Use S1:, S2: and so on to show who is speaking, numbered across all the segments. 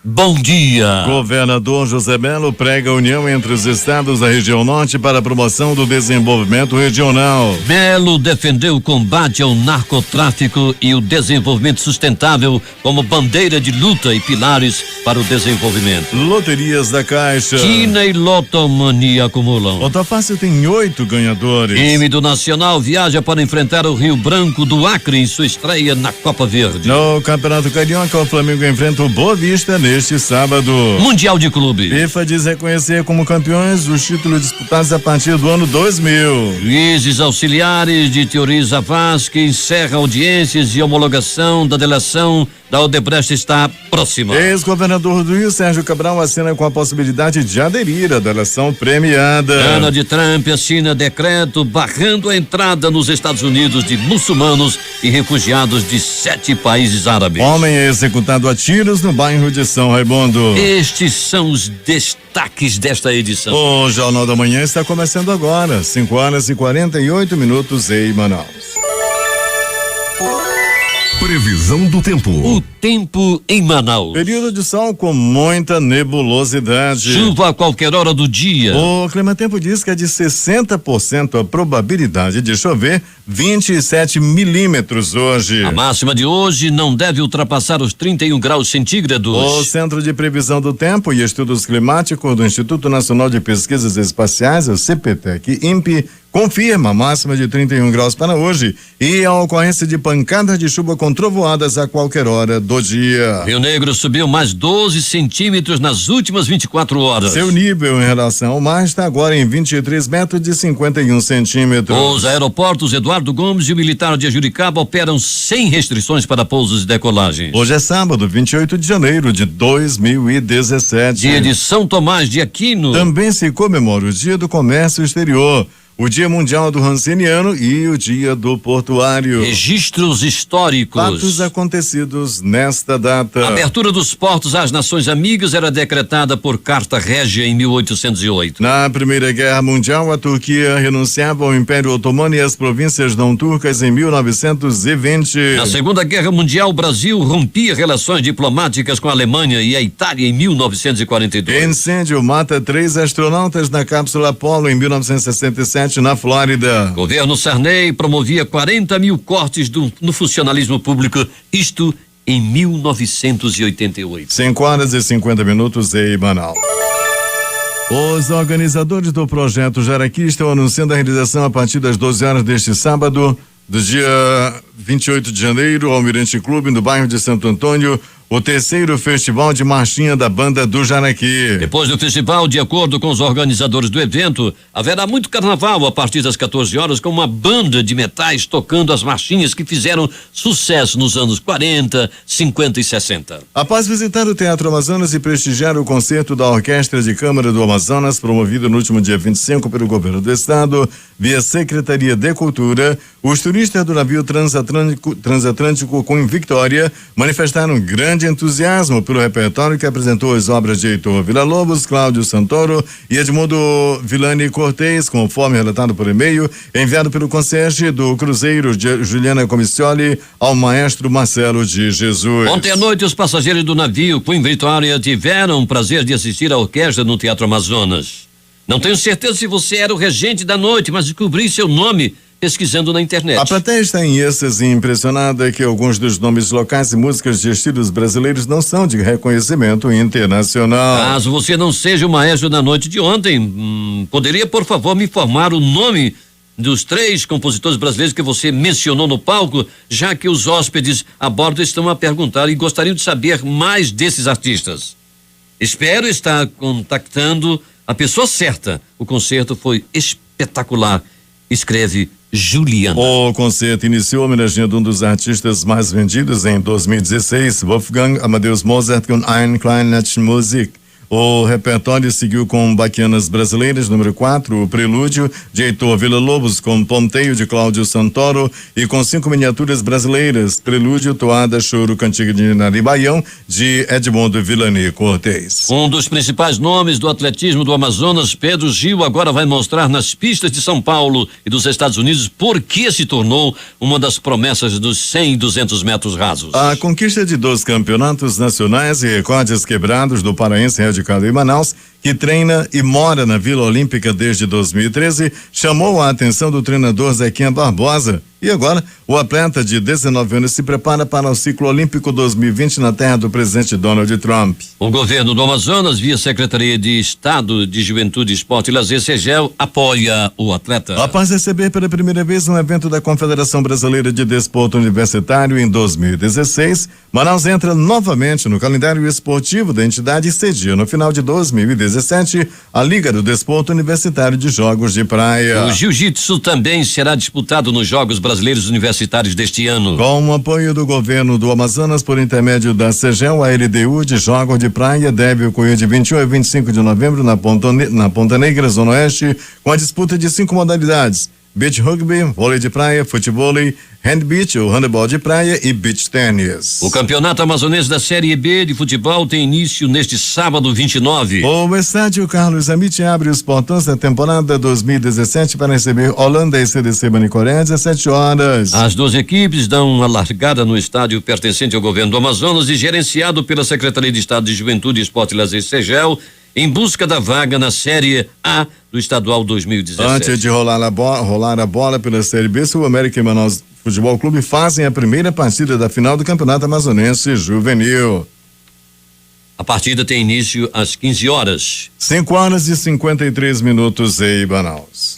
S1: Bom dia.
S2: Governador José Melo prega união entre os estados da região norte para a promoção do desenvolvimento regional.
S1: Melo defendeu o combate ao narcotráfico e o desenvolvimento sustentável como bandeira de luta e pilares para o desenvolvimento.
S2: Loterias da Caixa.
S1: China e Lotomania acumulam.
S2: Otafácil tem 8 ganhadores.
S1: Time do Nacional viaja para enfrentar o Rio Branco do Acre em sua estreia na Copa Verde.
S2: No Campeonato Carioca, o Flamengo enfrenta o Boa Vista neste sábado.
S1: Mundial de Clube.
S2: FIFA diz reconhecer como campeões os títulos disputados a partir do ano 2000.
S1: Juízes auxiliares de Teori Zavascki encerra audiências de homologação da delação da Odebrecht está próxima.
S2: Ex-governador do Rio, Sérgio Cabral, assina com a possibilidade de aderir à delação premiada.
S1: Donald Trump assina decreto barrando a entrada nos Estados Unidos de muçulmanos e refugiados de 7 países árabes.
S2: Homem é executado a tiros no bairro de São Raimundo.
S1: Estes são os destaques desta edição.
S2: O Jornal da Manhã está começando agora, 5h48 em Manaus.
S3: Previsão do tempo.
S1: O tempo em Manaus.
S2: Período de sol com muita nebulosidade.
S1: Chuva a qualquer hora do dia.
S2: O Climatempo diz que é de 60% a probabilidade de chover 27 milímetros hoje.
S1: A máxima de hoje não deve ultrapassar os 31 graus centígrados.
S2: O Centro de Previsão do Tempo e Estudos Climáticos do Instituto Nacional de Pesquisas Espaciais, o CPTEC-INPE, confirma a máxima de 31 graus para hoje e a ocorrência de pancadas de chuva com trovoadas a qualquer hora do dia.
S1: Rio Negro subiu mais 12 centímetros nas últimas 24 horas.
S2: Seu nível em relação ao mar está agora em 23 metros de 51 centímetros.
S1: Os aeroportos Eduardo Gomes e o Militar de Juricaba operam sem restrições para pousos e decolagens.
S2: Hoje é sábado, 28 de janeiro de 2017.
S1: Dia de São Tomás de Aquino.
S2: Também se comemora o Dia do Comércio Exterior, o Dia Mundial do Ranceniano e o Dia do Portuário.
S1: Registros históricos.
S2: Fatos acontecidos nesta data.
S1: A abertura dos portos às Nações Amigas era decretada por Carta Régia em 1808.
S2: Na Primeira Guerra Mundial, a Turquia renunciava ao Império Otomano e às províncias não turcas em 1920.
S1: Na Segunda Guerra Mundial, o Brasil rompia relações diplomáticas com a Alemanha e a Itália em 1942.
S2: Incêndio mata 3 astronautas na cápsula Apollo em 1967. Na Flórida.
S1: Governo Sarney promovia 40 mil cortes no funcionalismo público, isto em 1988.
S2: 5h50 em Manaus. Os organizadores do projeto Jaraqui estão anunciando a realização a partir das 12 horas deste sábado, do dia 28 de janeiro, ao Almirante Clube, no bairro de Santo Antônio, o 3º Festival de Marchinha da Banda do Jaraqui.
S1: Depois do festival, de acordo com os organizadores do evento, haverá muito carnaval a partir das 14 horas com uma banda de metais tocando as marchinhas que fizeram sucesso nos anos 40, 50 e 60.
S2: Após visitar o Teatro Amazonas e prestigiar o concerto da Orquestra de Câmara do Amazonas, promovido no último dia 25 pelo Governo do Estado, via Secretaria de Cultura, os turistas do navio transatlântico com Victoria manifestaram grande entusiasmo pelo repertório que apresentou as obras de Heitor Villa-Lobos, Cláudio Santoro e Edmundo Villani Cortez, conforme relatado por e-mail enviado pelo concierge do cruzeiro Juliana Comissioli ao maestro Marcelo de Jesus.
S1: Ontem à noite, os passageiros do navio Queen Victoria tiveram o prazer de assistir à orquestra no Teatro Amazonas. Não tenho certeza se você era o regente da noite, mas descobri seu nome pesquisando na internet.
S2: A plateia está em êxtase e impressionada que alguns dos nomes locais e músicas de estilos brasileiros não são de reconhecimento internacional.
S1: Caso você não seja o maestro da noite de ontem, poderia, por favor, me informar o nome dos 3 compositores brasileiros que você mencionou no palco, já que os hóspedes a bordo estão a perguntar e gostariam de saber mais desses artistas. Espero estar contactando a pessoa certa. O concerto foi espetacular, escreve Juliana.
S2: O concerto iniciou homenageando um dos artistas mais vendidos em 2016, Wolfgang Amadeus Mozart com Ein Kleinlachen Musik. O repertório seguiu com Baquianas Brasileiras, número 4, o Prelúdio, de Heitor Villa-Lobos, com Ponteio, de Cláudio Santoro, e com 5 miniaturas brasileiras, Prelúdio, Toada, Choro, Cantiga de Naribaião, de Edmundo Vilani Cortez.
S1: Um dos principais nomes do atletismo do Amazonas, Pedro Gil, agora vai mostrar nas pistas de São Paulo e dos Estados Unidos por que se tornou uma das promessas dos 100 e 200 metros rasos.
S2: A conquista de 2 campeonatos nacionais e recordes quebrados do paraense radicado em Manaus, que treina e mora na Vila Olímpica desde 2013, chamou a atenção do treinador Zequinha Barbosa. E agora, o atleta de 19 anos se prepara para o ciclo olímpico 2020 na terra do presidente Donald Trump.
S1: O governo do Amazonas, via Secretaria de Estado de Juventude, Esporte e Lazer, SEGEL, apoia o atleta.
S2: Após receber pela primeira vez um evento da Confederação Brasileira de Desporto Universitário em 2016, Manaus entra novamente no calendário esportivo da entidade e cedia no final de 2017 a Liga do Desporto Universitário de Jogos de Praia.
S1: O jiu-jitsu também será disputado nos Jogos Brasileiros Universitários deste ano.
S2: Com o apoio do governo do Amazonas por intermédio da SEGEL, a LDU de Jogos de Praia deve ocorrer de 21 a 25 de novembro na Ponta Negra, Zona Oeste, com a disputa de 5 modalidades: beach rugby, vôlei de praia, futebol, hand beach ou handebol de praia e beach tênis.
S1: O campeonato amazonense da Série B de futebol tem início neste sábado 29.
S2: O estádio Carlos Amit abre os portões da temporada 2017 para receber Holanda e CDC Manicoré às 17 horas.
S1: As 2 equipes dão uma largada no estádio pertencente ao governo do Amazonas e gerenciado pela Secretaria de Estado de Juventude, Esporte e Lazer, SEGEL, em busca da vaga na Série A do Estadual 2017.
S2: Antes de rolar a bola pela Série B, Sul América e Manaus Futebol Clube fazem a primeira partida da final do Campeonato Amazonense Juvenil.
S1: A partida tem início às 15 horas.
S2: 5h53 em Manaus.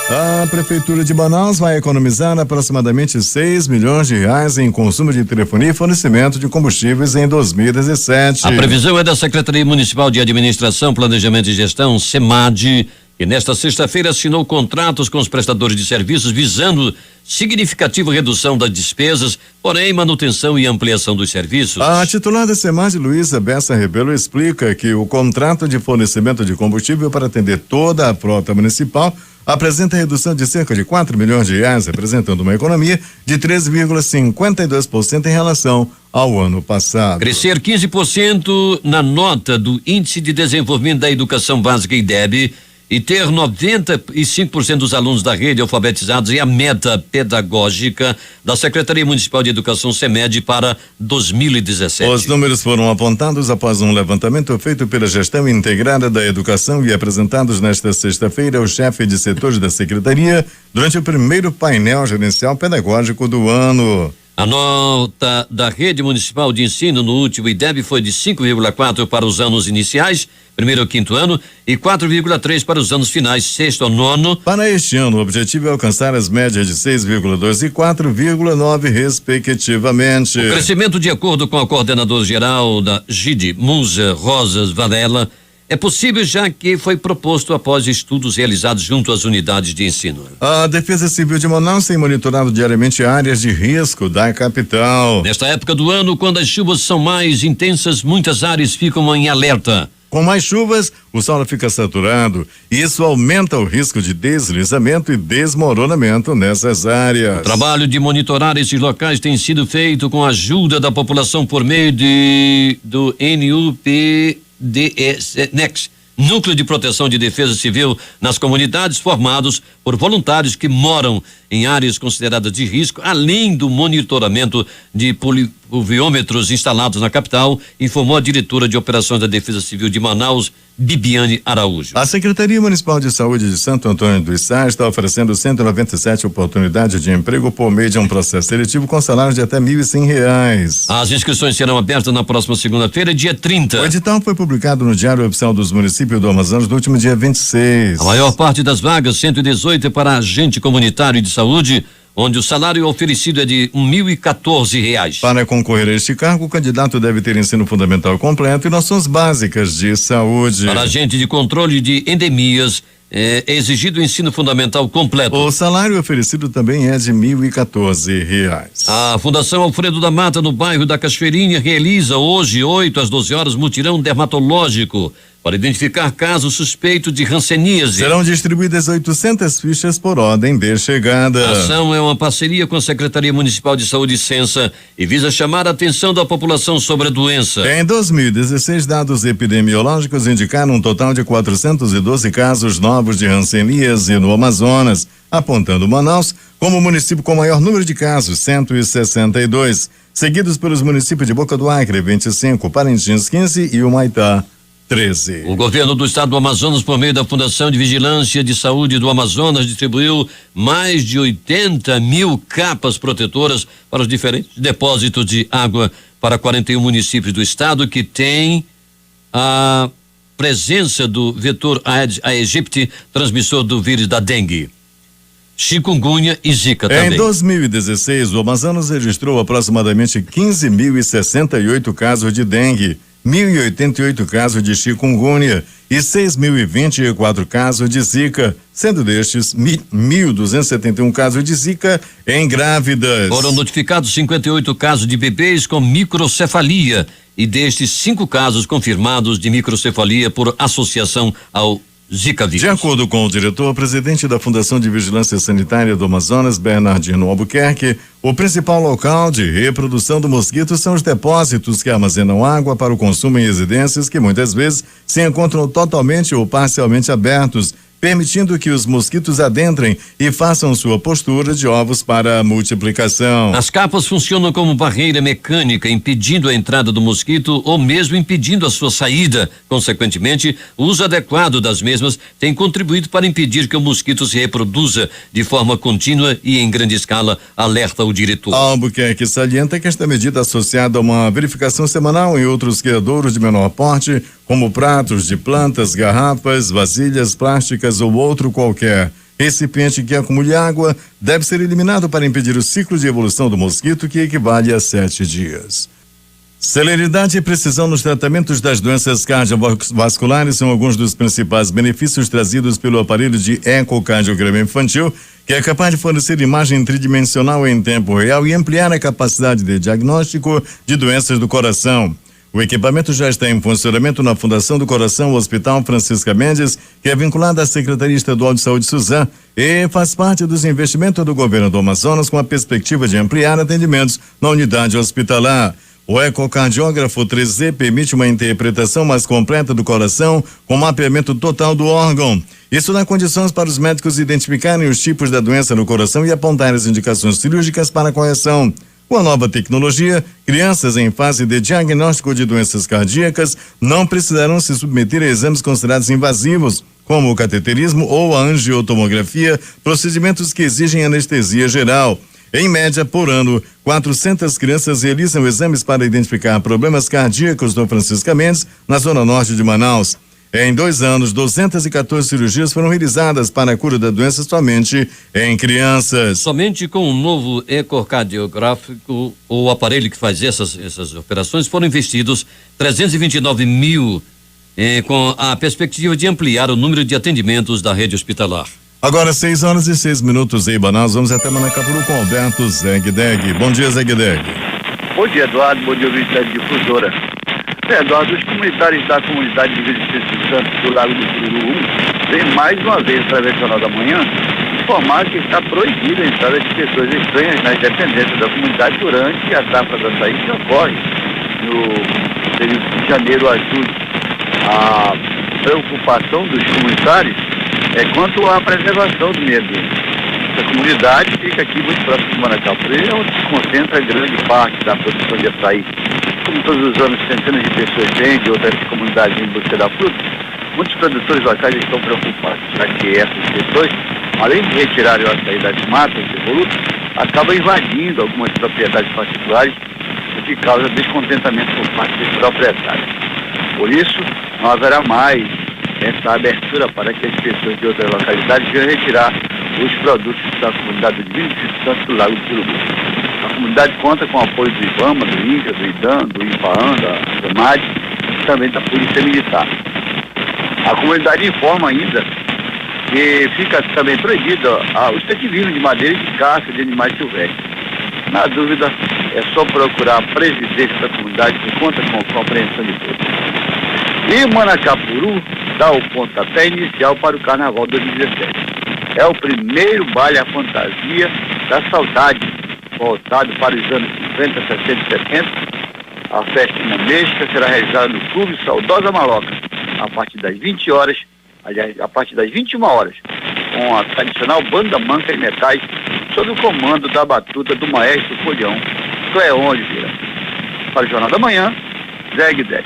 S2: A Prefeitura de Manaus vai economizar aproximadamente 6 milhões de reais em consumo de telefonia e fornecimento de combustíveis em 2017.
S1: A previsão é da Secretaria Municipal de Administração, Planejamento e Gestão, SEMAD, que nesta sexta-feira assinou contratos com os prestadores de serviços visando significativa redução das despesas, porém manutenção e ampliação dos serviços.
S2: A titular da SEMAD, Luísa Bessa Rebelo, explica que o contrato de fornecimento de combustível para atender toda a frota municipal apresenta redução de cerca de 4 milhões de reais, representando uma economia de 13,52% em relação ao ano passado.
S1: Crescer 15% na nota do Índice de Desenvolvimento da Educação Básica, IDEB, e ter 95% dos alunos da rede alfabetizados é a meta pedagógica da Secretaria Municipal de Educação, SEMED, para 2017.
S2: Os números foram apontados após um levantamento feito pela Gestão Integrada da Educação e apresentados nesta sexta-feira ao chefe de setores da Secretaria durante o primeiro painel gerencial pedagógico do ano.
S1: A nota da Rede Municipal de Ensino no último IDEB foi de 5,4 para os anos iniciais, primeiro ao quinto ano, e 4,3 para os anos finais, sexto ao nono.
S2: Para este ano, o objetivo é alcançar as médias de 6,2 e 4,9 respectivamente.
S1: O crescimento, de acordo com a coordenadora geral da GID, Musa Rosas Varela, é possível já que foi proposto após estudos realizados junto às unidades de ensino.
S2: A Defesa Civil de Manaus tem monitorado diariamente áreas de risco da capital.
S1: Nesta época do ano, quando as chuvas são mais intensas, muitas áreas ficam em alerta.
S2: Com mais chuvas, o solo fica saturado e isso aumenta o risco de deslizamento e desmoronamento nessas áreas.
S1: O trabalho de monitorar esses locais tem sido feito com a ajuda da população por meio do NUPDES, Núcleo de Proteção de Defesa Civil nas comunidades, formados por voluntários que moram em áreas consideradas de risco, além do monitoramento de pluviômetros instalados na capital, informou a diretora de Operações da Defesa Civil de Manaus, Bibiane Araújo.
S2: A Secretaria Municipal de Saúde de Santo Antônio do Içá está oferecendo 197 oportunidades de emprego por meio de um processo seletivo com salário de até R$1.100.
S1: As inscrições serão abertas na próxima segunda-feira, dia 30.
S2: O edital foi publicado no Diário Oficial dos Municípios do Amazonas no último dia 26.
S1: A maior parte das vagas, 118, é para agente comunitário de saúde, onde o salário oferecido é de R$1.014.
S2: Para concorrer a este cargo, o candidato deve ter ensino fundamental completo e noções básicas de saúde.
S1: Para agente de controle de endemias, é exigido o ensino fundamental completo.
S2: O salário oferecido também é de R$ 1.014.
S1: A Fundação Alfredo da Mata, no bairro da Cachoeirinha, realiza hoje, 8 às 12 horas, mutirão dermatológico para identificar casos suspeitos de hanseníase.
S2: Serão distribuídas 800 fichas por ordem de chegada.
S1: A ação é uma parceria com a Secretaria Municipal de Saúde Sensa e visa chamar a atenção da população sobre a doença.
S2: Em 2016, dados epidemiológicos indicaram um total de 412 casos novos de hanseníase no Amazonas, apontando Manaus como o município com maior número de casos, 162, seguidos pelos municípios de Boca do Acre, 25, Parintins, 15 e Humaitá, 13.
S1: O governo do estado do Amazonas, por meio da Fundação de Vigilância de Saúde do Amazonas, distribuiu mais de 80 mil capas protetoras para os diferentes depósitos de água para 41 municípios do estado que têm a presença do vetor Aedes aegypti, transmissor do vírus da dengue, chikungunya e zika também.
S2: Em 2016, o Amazonas registrou aproximadamente 15.068 casos de dengue, 1.088 casos de chikungunya e 6.024 casos de zika, sendo destes 1.271 casos de zika em grávidas.
S1: Foram notificados 58 casos de bebês com microcefalia e destes 5 casos confirmados de microcefalia por associação ao Zika vírus.
S2: De acordo com o diretor-presidente da Fundação de Vigilância Sanitária do Amazonas, Bernardino Albuquerque, o principal local de reprodução do mosquito são os depósitos que armazenam água para o consumo em residências que muitas vezes se encontram totalmente ou parcialmente abertos, permitindo que os mosquitos adentrem e façam sua postura de ovos para a multiplicação.
S1: As capas funcionam como barreira mecânica, impedindo a entrada do mosquito ou mesmo impedindo a sua saída. Consequentemente, o uso adequado das mesmas tem contribuído para impedir que o mosquito se reproduza de forma contínua e em grande escala, alerta o diretor.
S2: Albuquerque salienta que esta medida associada a uma verificação semanal em outros criadouros de menor porte, como pratos de plantas, garrafas, vasilhas plásticas ou outro qualquer recipiente que acumule água, deve ser eliminado para impedir o ciclo de evolução do mosquito, que equivale a 7 dias. Celeridade e precisão nos tratamentos das doenças cardiovasculares são alguns dos principais benefícios trazidos pelo aparelho de ecocardiograma infantil, que é capaz de fornecer imagem tridimensional em tempo real e ampliar a capacidade de diagnóstico de doenças do coração. O equipamento já está em funcionamento na Fundação do Coração, Hospital Francisca Mendes, que é vinculada à Secretaria Estadual de Saúde Suzan e faz parte dos investimentos do governo do Amazonas com a perspectiva de ampliar atendimentos na unidade hospitalar. O ecocardiógrafo 3D permite uma interpretação mais completa do coração com mapeamento total do órgão. Isso dá condições para os médicos identificarem os tipos da doença no coração e apontar as indicações cirúrgicas para a correção. Com a nova tecnologia, crianças em fase de diagnóstico de doenças cardíacas não precisarão se submeter a exames considerados invasivos, como o cateterismo ou a angiotomografia, procedimentos que exigem anestesia geral. Em média, por ano, 400 crianças realizam exames para identificar problemas cardíacos no Francisca Mendes, na zona norte de Manaus. Em 2 anos, 214 cirurgias foram realizadas para a cura da doença somente em crianças.
S1: Somente com o novo ecocardiográfico, o aparelho que faz essas operações, foram investidos 329 mil, com a perspectiva de ampliar o número de atendimentos da rede hospitalar.
S2: Agora 6h06 em Manaus, vamos até Manacapuru com Alberto Zegdeg. Bom dia, Zegdeg.
S4: Bom dia, Eduardo. Bom dia, ouvinte da Difusora. Eduardo, os comunitários da comunidade de Vila Espírito Santo do Lago do Cururu vem mais uma vez, através do Jornal da Manhã, informar que está proibida a entrada de pessoas estranhas nas dependências da comunidade durante a safra da açaí que ocorre no período de janeiro a julho. A preocupação dos comunitários é quanto à preservação do meio ambiente. Essa comunidade fica aqui muito próximo de Manacapuru, onde se concentra grande parte da produção de açaí. Como todos os anos, centenas de pessoas vêm de outras comunidades em busca da fruta, muitos produtores locais estão preocupados, já que essas pessoas, além de retirarem o açaí das matas evolutas, acabam invadindo algumas propriedades particulares, o que causa descontentamento por parte dos proprietários. Por isso, não haverá mais essa abertura para que as pessoas de outras localidades venham retirar os produtos da comunidade de Vila Espírito Santo do Lago do Cururu. A comunidade conta com o apoio do IBAMA, do INCRA, do IDAM, do IPAAN, da CEMAD e também da Polícia Militar. A comunidade informa ainda E fica também proibido o extrativismo de madeira e de caça de animais silvestres. Na dúvida, é só procurar a presidência da comunidade que conta com a compreensão de todos. E Manacapuru dá o pontapé inicial para o Carnaval 2017. É o primeiro baile à fantasia da saudade, voltado para os anos 50, 60 e 70. A festa dinamística será realizada no Clube Saudosa Maloca, a partir das 20 horas, aliás, a partir das 21 horas, com a tradicional banda manca e metais, sob o comando da batuta do maestro Folhão, Cleon Oliveira. Para o Jornal da Manhã, Zé Guidé.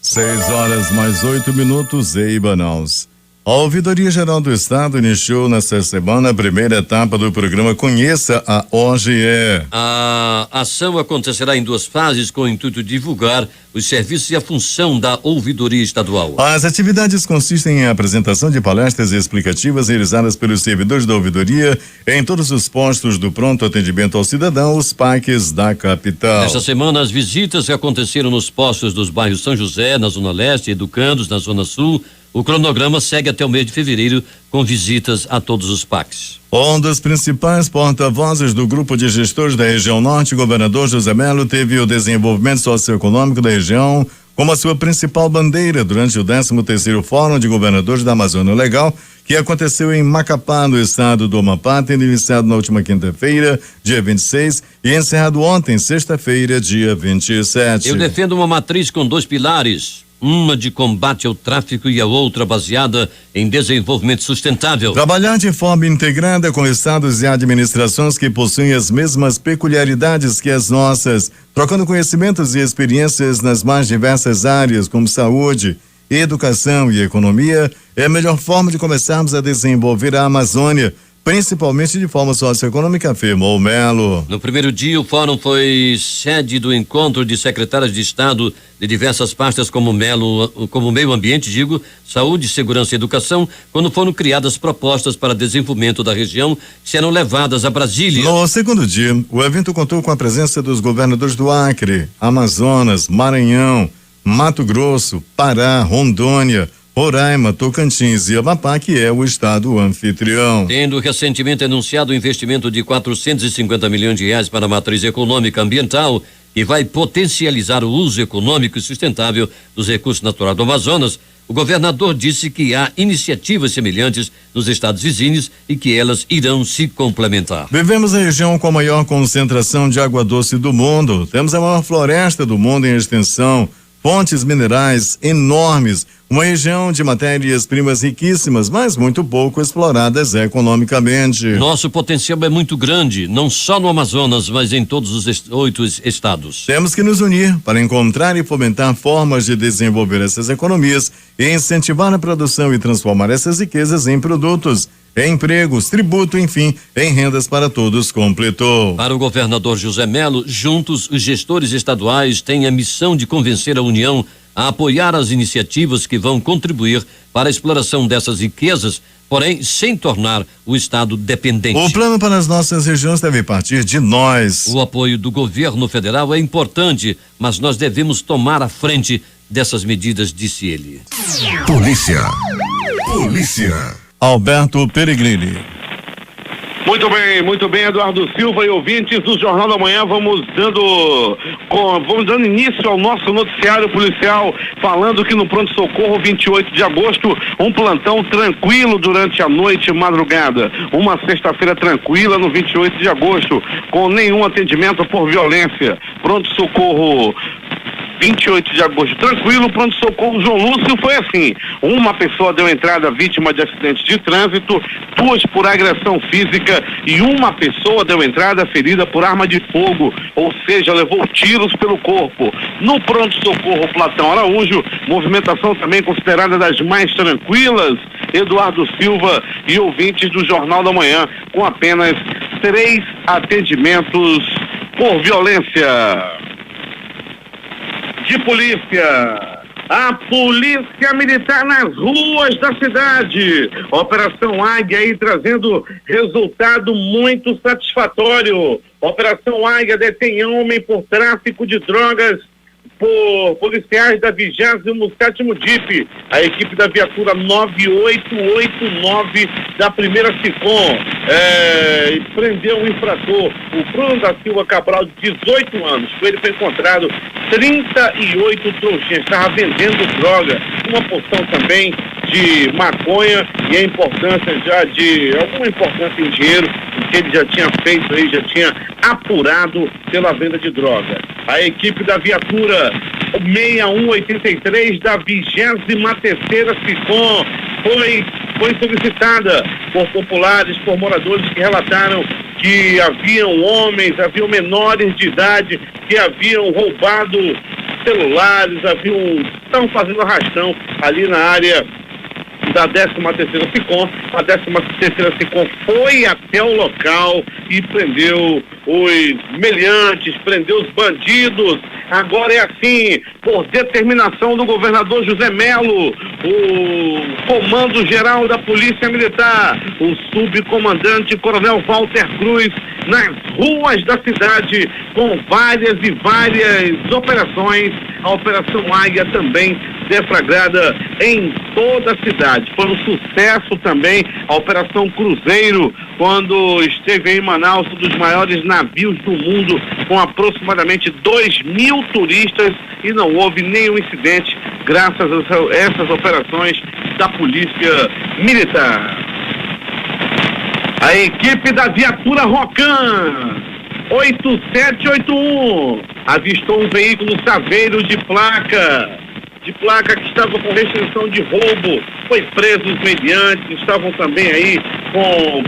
S2: 6:08, em Manaus. A Ouvidoria Geral do Estado iniciou nesta semana a primeira etapa do programa Conheça a OGE.
S1: A ação acontecerá em 2 fases com o intuito de divulgar os serviços e a função da Ouvidoria Estadual.
S2: As atividades consistem em apresentação de palestras explicativas realizadas pelos servidores da Ouvidoria em todos os postos do pronto atendimento ao cidadão, os PACs da capital.
S1: Esta semana, as visitas aconteceram nos postos dos bairros São José, na Zona Leste, Educandos, na Zona Sul. O cronograma segue até o mês de fevereiro, com visitas a todos os PACs.
S2: Um dos principais porta-vozes do grupo de gestores da região norte, o governador José Melo, teve o desenvolvimento socioeconômico da região como a sua principal bandeira durante o 13º Fórum de Governadores da Amazônia Legal, que aconteceu em Macapá, no estado do Amapá, tendo iniciado na última quinta-feira, dia 26, e encerrado ontem, sexta-feira, dia 27.
S1: Eu defendo uma matriz com 2 pilares. Uma de combate ao tráfico e a outra baseada em desenvolvimento sustentável.
S2: Trabalhar de forma integrada com estados e administrações que possuem as mesmas peculiaridades que as nossas, trocando conhecimentos e experiências nas mais diversas áreas, como saúde, educação e economia, é a melhor forma de começarmos a desenvolver a Amazônia, principalmente de forma socioeconômica, afirmou Melo.
S1: No primeiro dia, o fórum foi sede do encontro de secretários de Estado de diversas pastas como meio ambiente, saúde, segurança e educação, quando foram criadas propostas para desenvolvimento da região que serão levadas a Brasília.
S2: No segundo dia, o evento contou com a presença dos governadores do Acre, Amazonas, Maranhão, Mato Grosso, Pará, Rondônia, Roraima, Tocantins e Amapá, que é o estado anfitrião.
S1: Tendo recentemente anunciado o investimento de 450 milhões de reais para a matriz econômica ambiental, que vai potencializar o uso econômico e sustentável dos recursos naturais do Amazonas, o governador disse que há iniciativas semelhantes nos estados vizinhos e que elas irão se complementar.
S2: Vivemos a região com a maior concentração de água doce do mundo. Temos a maior floresta do mundo em extensão, fontes minerais enormes, uma região de matérias-primas riquíssimas, mas muito pouco exploradas economicamente.
S1: Nosso potencial é muito grande, não só no Amazonas, mas em todos os 8 estados.
S2: Temos que nos unir para encontrar e fomentar formas de desenvolver essas economias e incentivar a produção e transformar essas riquezas em produtos, em empregos, tributo, enfim, em rendas para todos, completou.
S1: Para o governador José Melo, juntos, os gestores estaduais têm a missão de convencer a União a apoiar as iniciativas que vão contribuir para a exploração dessas riquezas, porém sem tornar o Estado dependente.
S2: O plano para as nossas regiões deve partir de nós.
S1: O apoio do governo federal é importante, mas nós devemos tomar a frente dessas medidas, disse ele.
S3: Polícia.
S2: Alberto Peregrini.
S5: Muito bem, Eduardo Silva e ouvintes do Jornal da Manhã, vamos dando início ao nosso noticiário policial, falando que no pronto-socorro 28 de agosto, um plantão tranquilo durante a noite e madrugada. Uma sexta-feira tranquila no 28 de agosto, com nenhum atendimento por violência. Pronto-socorro 28 de agosto, tranquilo. Pronto-socorro João Lúcio foi assim: uma pessoa deu entrada vítima de acidente de trânsito, 2 por agressão física e uma pessoa deu entrada ferida por arma de fogo, ou seja, levou tiros pelo corpo. No pronto-socorro Platão Araújo, movimentação também considerada das mais tranquilas, Eduardo Silva e ouvintes do Jornal da Manhã, com apenas 3 atendimentos por violência. De polícia, a polícia militar nas ruas da cidade, Operação Águia aí trazendo resultado muito satisfatório. Operação Águia detém homem por tráfico de drogas por policiais da 27º DIP, a equipe da viatura 9889 da primeira SICOM, prendeu o infrator, o Bruno da Silva Cabral, de 18 anos. Com ele foi encontrado 38 trouxinhas, estava vendendo droga, uma porção também de maconha e a importância já de alguma importância em dinheiro que ele já tinha feito aí, já tinha apurado pela venda de droga. A equipe da viatura 6183 da 23ª SICOM foi solicitada por populares, por moradores que relataram que haviam havia menores de idade que haviam roubado celulares, estão fazendo arrastão ali na área da 13ª SICOM. A 13ª SICOM foi até o local e prendeu os meliantes, prendeu os bandidos. Agora é assim, por determinação do governador José Melo, o comando-geral da Polícia Militar, o subcomandante Coronel Walter Cruz, nas ruas da cidade, com várias e várias operações. A Operação Águia também deflagrada em toda a cidade. Foi um sucesso também a Operação Cruzeiro, quando esteve em Manaus, um dos maiores navios do mundo, com aproximadamente 2.000 turistas, e não houve nenhum incidente graças a essas operações da Polícia Militar. A equipe da viatura Rocan 8781 avistou um veículo saveiro de placa que estava com restrição de roubo. Foi preso os meliantes, estavam também aí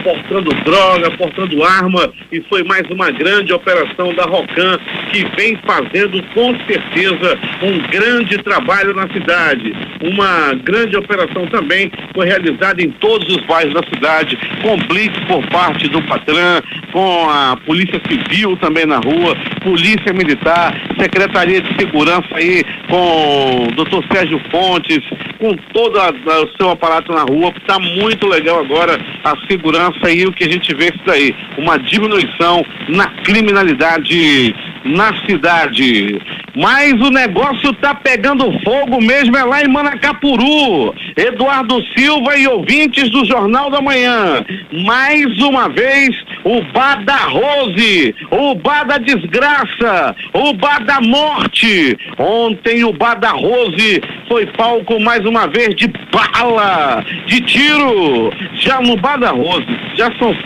S5: portando droga, portando arma, e foi mais uma grande operação da Rocan, que vem fazendo com certeza um grande trabalho na cidade. Uma grande operação também foi realizada em todos os bairros da cidade, com blitz por parte do Patran, com a Polícia Civil também na rua, Polícia Militar, Secretaria de Segurança aí com o Dr. Sérgio Fontes, com todo o seu aparato na rua. Está muito legal agora a segurança, e o que a gente vê isso daí, uma diminuição na criminalidade na cidade. Mas o negócio tá pegando fogo mesmo, é lá em Manacapuru. Eduardo Silva e ouvintes do Jornal da Manhã, mais uma vez o bar da Rose, o bar da desgraça, o bar da morte. Ontem o bar da Rose foi palco mais uma vez de bala, de tiro. Já no bar da Rose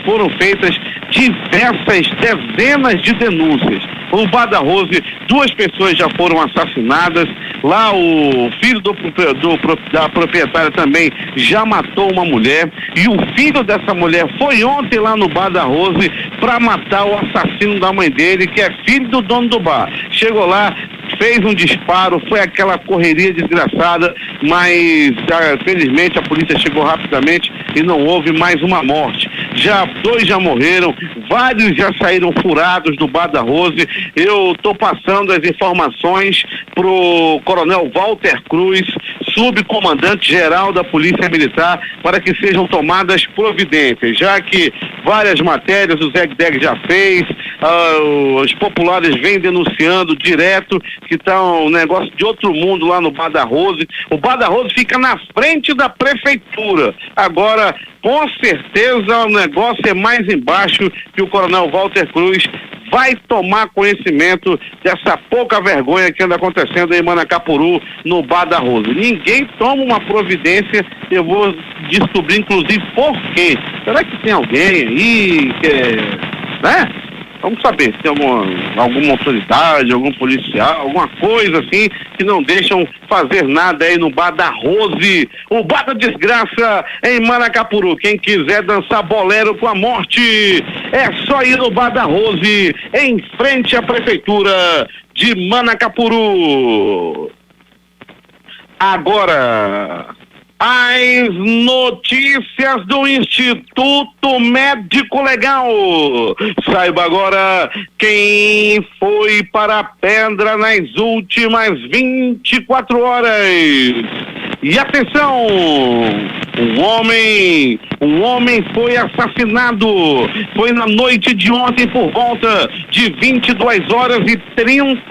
S5: foram feitas diversas dezenas de denúncias. No bar da Rose, 2 pessoas já foram assassinadas. Lá o filho da proprietária também já matou uma mulher. E o filho dessa mulher foi ontem lá no bar da Rose para matar o assassino da mãe dele, que é filho do dono do bar. Chegou lá, fez um disparo, foi aquela correria desgraçada, mas felizmente a polícia chegou rapidamente e não houve mais uma morte. 2 já morreram, vários já saíram furados do bar da Rose. Eu estou passando as informações pro Coronel Walter Cruz, subcomandante geral da Polícia Militar, para que sejam tomadas providências, já que várias matérias o Zeg Deg já fez, os populares vêm denunciando direto que tá um negócio de outro mundo lá no bar da Rose. O bar da Rose fica na frente da prefeitura. Agora, com certeza o negócio é mais embaixo, que o Coronel Walter Cruz vai tomar conhecimento dessa pouca vergonha que anda acontecendo em Manacapuru, no bar da Rose. Ninguém toma uma providência, eu vou descobrir inclusive por quê. Será que tem alguém aí que, né? Vamos saber se tem alguma autoridade, algum policial, alguma coisa assim, que não deixam fazer nada aí no bar da Rose, o bar da desgraça em Manacapuru. Quem quiser dançar bolero com a morte, é só ir no bar da Rose, em frente à prefeitura de Manacapuru. Agora, as notícias do Instituto Médico Legal. Saiba agora quem foi para a pedra nas últimas 24 horas. E atenção, Um homem foi assassinado. Foi na noite de ontem por volta de 22h30.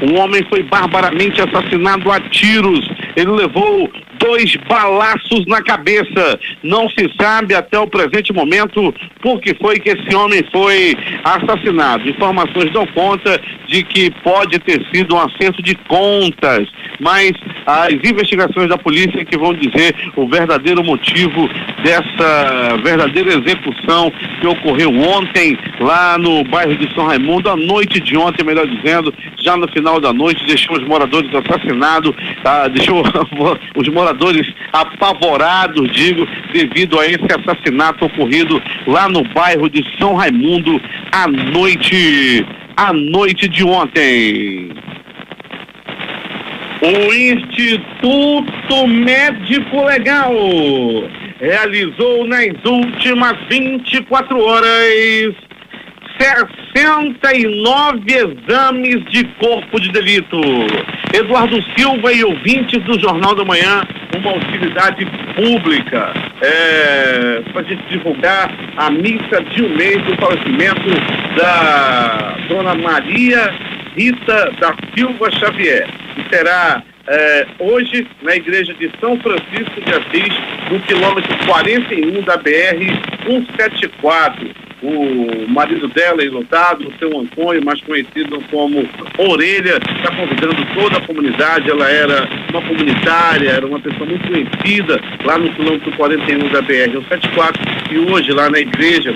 S5: Um homem foi barbaramente assassinado a tiros. Ele levou 2 balaços na cabeça. Não se sabe até o presente momento por que foi que esse homem foi assassinado. Informações dão conta de que pode ter sido um acerto de contas, mas as investigações da polícia que vão dizer o verdadeiro motivo dessa verdadeira execução que ocorreu ontem lá no bairro de São Raimundo, à noite de ontem, melhor dizendo, já no final da noite, deixou os moradores assassinados, deixou os moradores apavorados, devido a esse assassinato ocorrido lá no bairro de São Raimundo à noite de ontem. O Instituto Médico Legal realizou nas últimas 24 horas 69 exames de corpo de delito. Eduardo Silva e ouvintes do Jornal da Manhã, uma utilidade pública para a gente divulgar a missa de um mês do falecimento da Dona Maria Rita da Silva Xavier, que será hoje na igreja de São Francisco de Assis, no quilômetro 41 da BR-174. O marido dela, enlutado, o seu Antônio, mais conhecido como Orelha, está convidando toda a comunidade. Ela era uma comunitária, era uma pessoa muito conhecida lá no quilômetro 41 da BR-174, e hoje lá na igreja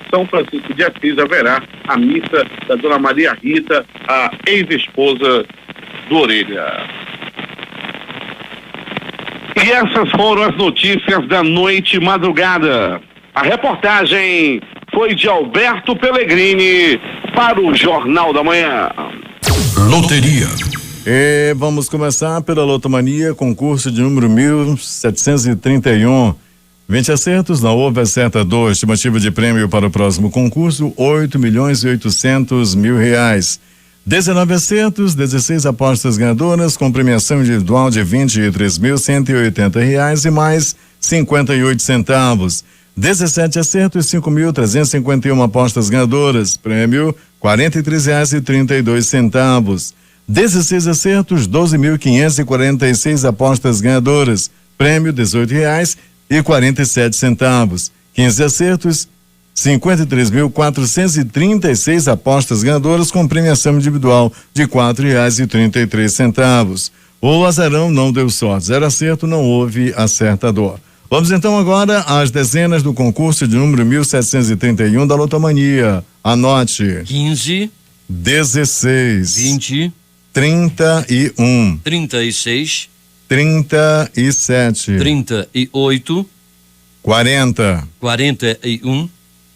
S5: São Francisco de Assis, haverá a missa da Dona Maria Rita, a ex-esposa do Orelha. E essas foram as notícias da noite e madrugada. A reportagem foi de Alberto Pellegrini para o Jornal da Manhã.
S3: Loteria.
S2: E vamos começar pela Lotomania, concurso de número 1731. 20 acertos, não houve acertador. Estimativa de prêmio para o próximo concurso, 8.800.000 reais. 19 acertos, 16 apostas ganhadoras, com premiação individual de 23.180 reais e mais 58 centavos. 17 acertos, 5.351 apostas ganhadoras, prêmio R$43,32. 16 acertos, 12.546 apostas ganhadoras, prêmio R$18,47. 15 acertos, 53.436 apostas ganhadoras, com premiação individual de R$4,33. O azarão não deu sorte, 0 acerto, não houve acertador. Vamos então agora às dezenas do concurso de número 1731 da Lotomania. Anote:
S1: 15,
S2: 16,
S1: 20,
S2: 31,
S1: 36,
S2: 37,
S1: 38,
S2: 40,
S1: 41,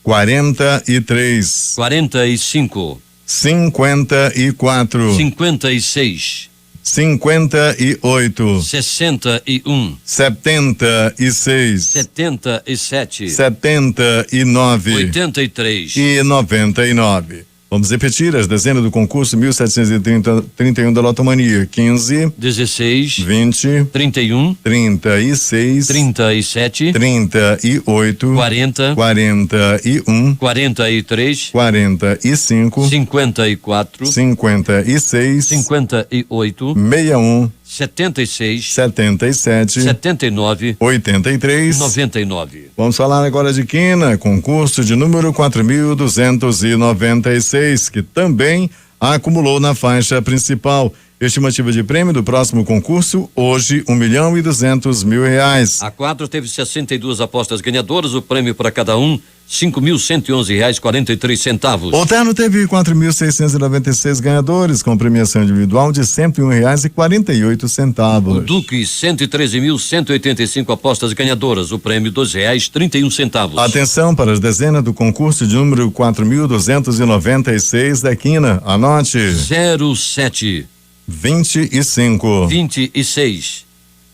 S2: 43,
S1: 45,
S2: 54,
S1: 56,
S2: 58,
S1: 61,
S2: 76,
S1: 77,
S2: 79
S1: 83,
S2: e 99. Vamos repetir as dezenas do concurso 1731 da Lotomania: 15,
S1: 16,
S2: 20,
S1: 31,
S2: 36,
S1: 37,
S2: 38,
S1: 40,
S2: 41,
S1: 43,
S2: 45,
S1: 54,
S2: 56,
S1: 58,
S2: 61,
S1: 76,
S2: 77,
S1: 79,
S2: 83,
S1: 99.
S2: Vamos falar agora de quina, concurso de número 4.296, que também acumulou na faixa principal. Estimativa de prêmio do próximo concurso, hoje, R$1.200.000 reais.
S1: A 4 teve 62 apostas ganhadoras, o prêmio para cada um, R$5.111,43.
S2: O terno teve 4.696 ganhadores, com premiação individual de R$101,48.
S1: O Duque, 113.185 apostas ganhadoras, o prêmio R$2,31.
S2: Atenção para as dezenas do concurso de número 4.296 da quina. Anote:
S1: 07,
S2: 25,
S1: 26,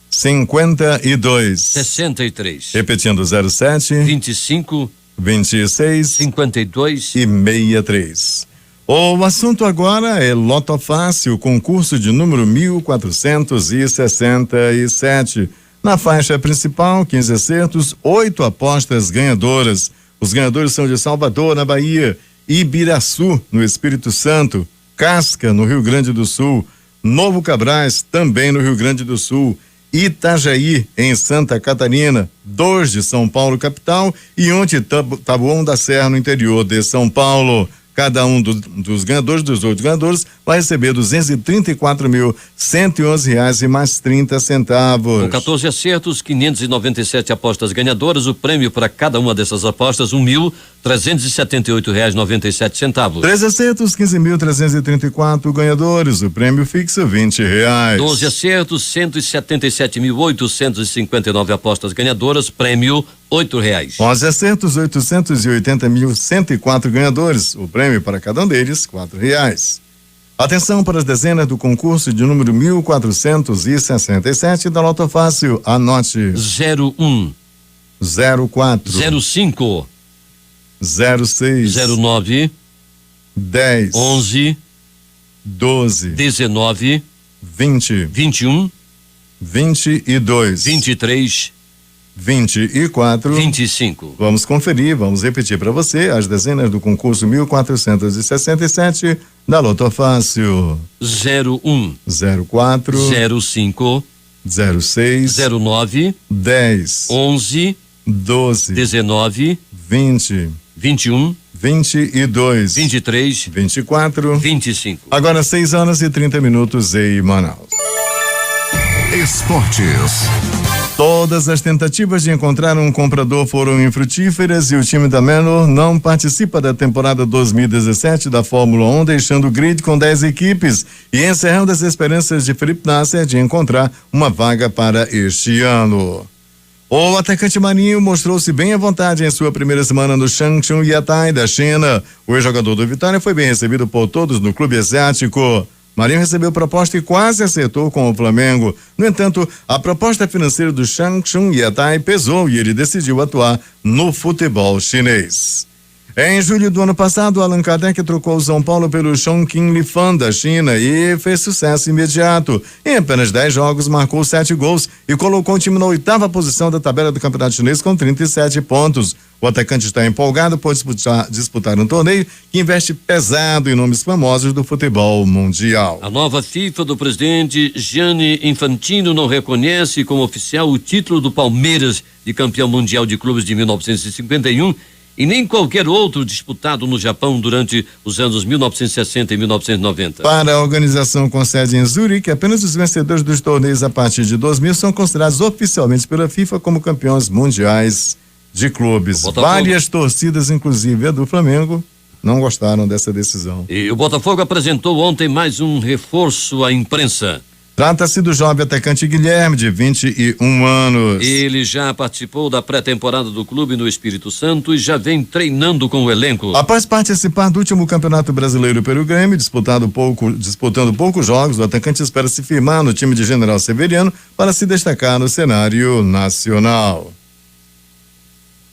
S2: 52,
S1: 63,
S2: repetindo 07,
S1: 25,
S2: 26
S1: 52
S2: e 63. O assunto agora é Loto Fácil, concurso de número 1467. Na faixa principal, 15 acertos, 8 apostas ganhadoras. Os ganhadores são de Salvador, na Bahia, Ibiraçu, no Espírito Santo, Casca, no Rio Grande do Sul, Novo Cabrais, também no Rio Grande do Sul, Itajaí, em Santa Catarina, 2 de São Paulo, capital, e um de Taboão da Serra, no interior de São Paulo. Cada um dos ganhadores, dos 8 ganhadores, vai receber R$234.111 e mais 30 centavos.
S1: Com 14 acertos, 597 apostas ganhadoras, o prêmio para cada uma dessas apostas, R$1.378,97.
S2: 3 acertos, 15.334 ganhadores, o prêmio fixo R$20.
S1: 12 acertos, 177.859 apostas ganhadoras, prêmio R$8.
S2: 11 acertos, 880.104 ganhadores, o prêmio para cada um deles, R$4. Atenção para as dezenas do concurso de número 1467 da Loto Fácil. Anote:
S1: 01,
S2: 04,
S1: 05,
S2: 06,
S1: 09,
S2: 10,
S1: 11,
S2: 12,
S1: 19,
S2: 20,
S1: 21,
S2: 22,
S1: 23,
S2: 24,
S1: 25.
S2: Vamos conferir, vamos repetir para você as dezenas do concurso 1467 da Loto Fácil.
S1: 01,
S2: 04,
S1: 05,
S2: 06,
S1: 09,
S2: 10,
S1: 11,
S2: 12,
S1: 19,
S2: 20,
S1: 21,
S2: 22,
S1: 23,
S2: 24,
S1: 25.
S2: Agora 6h30 em Manaus.
S3: Esportes.
S2: Todas as tentativas de encontrar um comprador foram infrutíferas e o time da Menor não participa da temporada 2017 da Fórmula 1, deixando o grid com 10 equipes e encerrando as esperanças de Felipe Nasser de encontrar uma vaga para este ano. O atacante Marinho mostrou-se bem à vontade em sua primeira semana no Changchun Yatai da China. O ex-jogador do Vitória foi bem recebido por todos no clube asiático. Marinho recebeu proposta e quase acertou com o Flamengo. No entanto, a proposta financeira do Changchun Yatai pesou e ele decidiu atuar no futebol chinês. Em julho do ano passado, Allan Kardec trocou o São Paulo pelo Chongqing Lifan da China e fez sucesso imediato. Em apenas 10 jogos, marcou 7 gols e colocou o time na 8ª posição da tabela do Campeonato Chinês com 37 pontos. O atacante está empolgado por disputar um torneio que investe pesado em nomes famosos do futebol mundial.
S1: A nova FIFA do presidente Gianni Infantino não reconhece como oficial o título do Palmeiras de campeão mundial de clubes de 1951 e nem qualquer outro disputado no Japão durante os anos 1960 e 1990.
S2: Para a organização com sede em Zurique, apenas os vencedores dos torneios a partir de 2000 são considerados oficialmente pela FIFA como campeões mundiais de clubes. Várias torcidas, inclusive a do Flamengo, não gostaram dessa decisão.
S1: E o Botafogo apresentou ontem mais um reforço à imprensa.
S2: Trata-se do jovem atacante Guilherme, de 21 anos.
S1: Ele já participou da pré-temporada do clube no Espírito Santo e já vem treinando com o elenco.
S2: Após participar do último Campeonato Brasileiro pelo Grêmio, disputando poucos jogos, o atacante espera se firmar no time de General Severiano para se destacar no cenário nacional.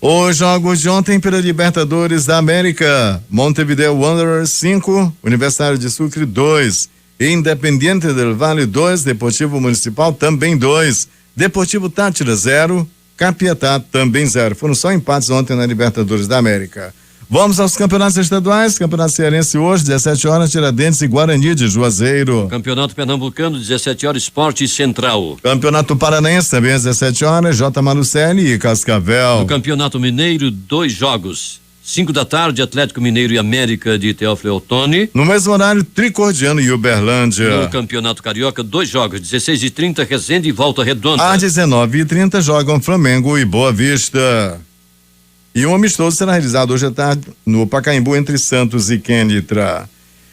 S2: Os jogos de ontem pela Libertadores da América: Montevideo Wanderers 5, Universitário de Sucre 2, Independiente del Valle 2, Deportivo Municipal também 2, Deportivo Táchira 0, Capiatá também 0. Foram só empates ontem na Libertadores da América. Vamos aos campeonatos estaduais. Campeonato Cearense hoje, 17 horas, Tiradentes e Guarani de Juazeiro.
S1: Campeonato Pernambucano, 17 horas, Esporte Central.
S2: Campeonato Paranaense também às 17 horas, J. Malucelli e Cascavel.
S1: No Campeonato Mineiro, 2 jogos. 5 da tarde, Atlético Mineiro e América de Teófilo Otoni.
S2: No mesmo horário, Tricordiano e Uberlândia.
S1: No Campeonato Carioca, 2 jogos, 16h30, Resende e Volta Redonda.
S2: Às 19h30 jogam Flamengo e Boa Vista. E um amistoso será realizado hoje à tarde no Pacaembu entre Santos e Kenitra.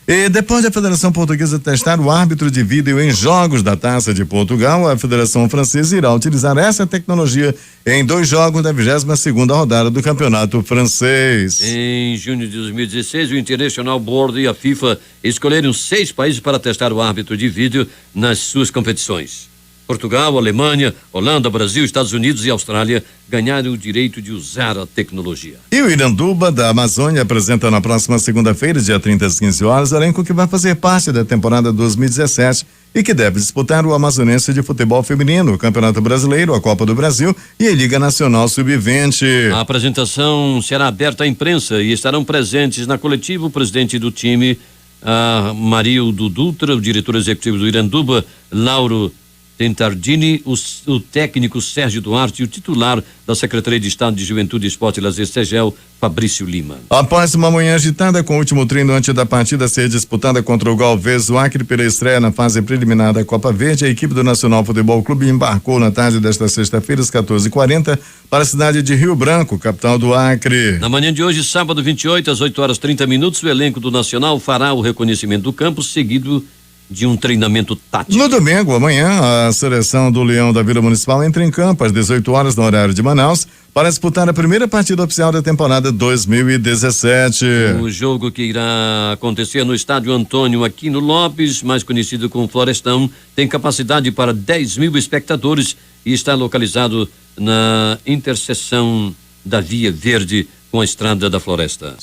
S2: E depois da Federação Portuguesa testar o árbitro de vídeo em jogos da Taça de Portugal, a Federação Francesa irá utilizar essa tecnologia em 2 jogos da 22ª rodada do Campeonato Francês.
S1: Em junho de 2016, o International Board e a FIFA escolheram 6 países para testar o árbitro de vídeo nas suas competições. Portugal, Alemanha, Holanda, Brasil, Estados Unidos e Austrália ganharam o direito de usar a tecnologia.
S2: E o Iranduba da Amazônia apresenta na próxima segunda-feira, dia 30 às 15 horas, o elenco que vai fazer parte da temporada 2017 e que deve disputar o Amazonense de Futebol Feminino, o Campeonato Brasileiro, a Copa do Brasil e a Liga Nacional Sub-20.
S1: A apresentação será aberta à imprensa e estarão presentes na coletiva o presidente do time, Marildo Dutra, o diretor executivo do Iranduba, Lauro Tentardini, o técnico Sérgio Duarte e o titular da Secretaria de Estado de Juventude, Esporte e Lazer, Segel, Fabrício Lima.
S2: Após uma manhã agitada com o último treino antes da partida ser disputada contra o Galvez do Acre pela estreia na fase preliminar da Copa Verde, a equipe do Nacional Futebol Clube embarcou na tarde desta sexta-feira, às 14h40, para a cidade de Rio Branco, capital do Acre.
S1: Na manhã de hoje, sábado 28, às 8h30, o elenco do Nacional fará o reconhecimento do campo, seguido de um treinamento tático.
S2: No domingo, amanhã, a seleção do Leão da Vila Municipal entra em campo às 18 horas no horário de Manaus para disputar a primeira partida oficial da temporada 2017.
S1: O jogo que irá acontecer no estádio Antônio Aquino Lopes, mais conhecido como Florestão, tem capacidade para 10.000 espectadores e está localizado na interseção da Via Verde com a Estrada da Floresta.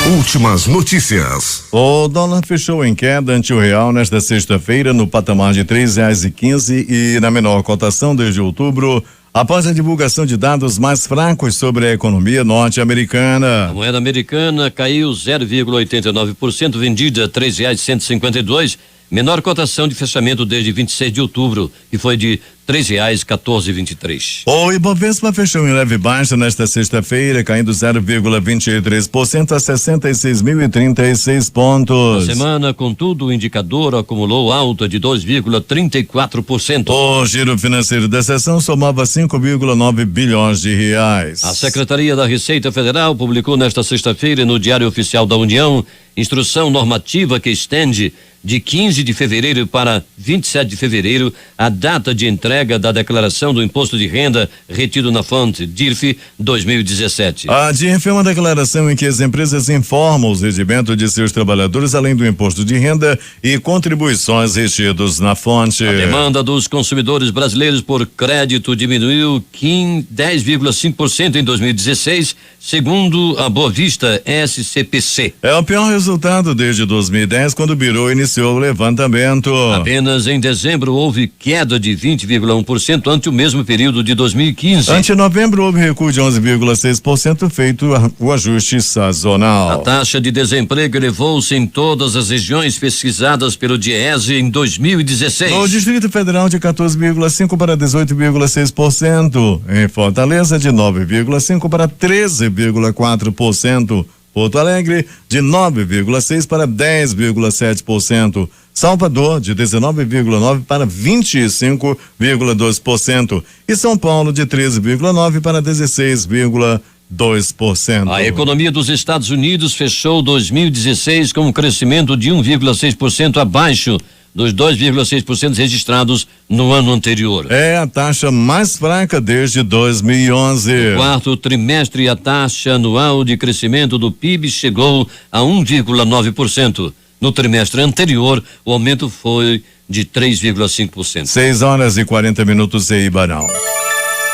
S3: Últimas notícias.
S2: O dólar fechou em queda ante o real nesta sexta-feira no patamar de R$3,15 e na menor cotação desde outubro, após a divulgação de dados mais fracos sobre a economia norte-americana.
S1: A moeda americana caiu 0,89%, vendida a R$3,152, menor cotação de fechamento desde 26 de outubro, que foi de R$3,1423.
S2: O Ibovespa fechou em leve baixa nesta sexta-feira, caindo 0,23% a 66.036 pontos.
S1: Na semana, contudo, o indicador acumulou alta de 2,34%.
S2: O giro financeiro da sessão somava 5,9 bilhões de reais.
S1: A Secretaria da Receita Federal publicou nesta sexta-feira no Diário Oficial da União instrução normativa que estende de 15 de fevereiro para 27 de fevereiro a data de entrega da declaração do imposto de renda retido na fonte DIRF 2017.
S2: A DIRF é uma declaração em que as empresas informam os rendimentos de seus trabalhadores, além do imposto de renda e contribuições retidos na fonte.
S1: A demanda dos consumidores brasileiros por crédito diminuiu 10,5% em 2016, segundo a Boa Vista SCPC.
S2: É o pior resultado desde 2010, quando o Biro iniciou o levantamento.
S1: Apenas em dezembro houve queda de 20,1% ante o mesmo período de 2015.
S2: Ante novembro houve recuo de 11,6%, feito o ajuste sazonal.
S1: A taxa de desemprego elevou-se em todas as regiões pesquisadas pelo DIEESE em 2016.
S2: No Distrito Federal, de 14,5% para 18,6%. Em Fortaleza, de 9,5% para 13,4%. Porto Alegre, de 9,6% para 10,7%. Salvador, de 19,9% para 25,2%. E São Paulo, de 13,9% para 16,2%.
S1: A economia dos Estados Unidos fechou 2016 com um crescimento de 1,6% abaixo dos 2,6% registrados no ano anterior.
S2: É a taxa mais fraca desde 2011.
S1: No quarto trimestre, a taxa anual de crescimento do PIB chegou a 1,9%. No trimestre anterior, o aumento foi de 3,5%.
S2: 6h40 em Ibarão.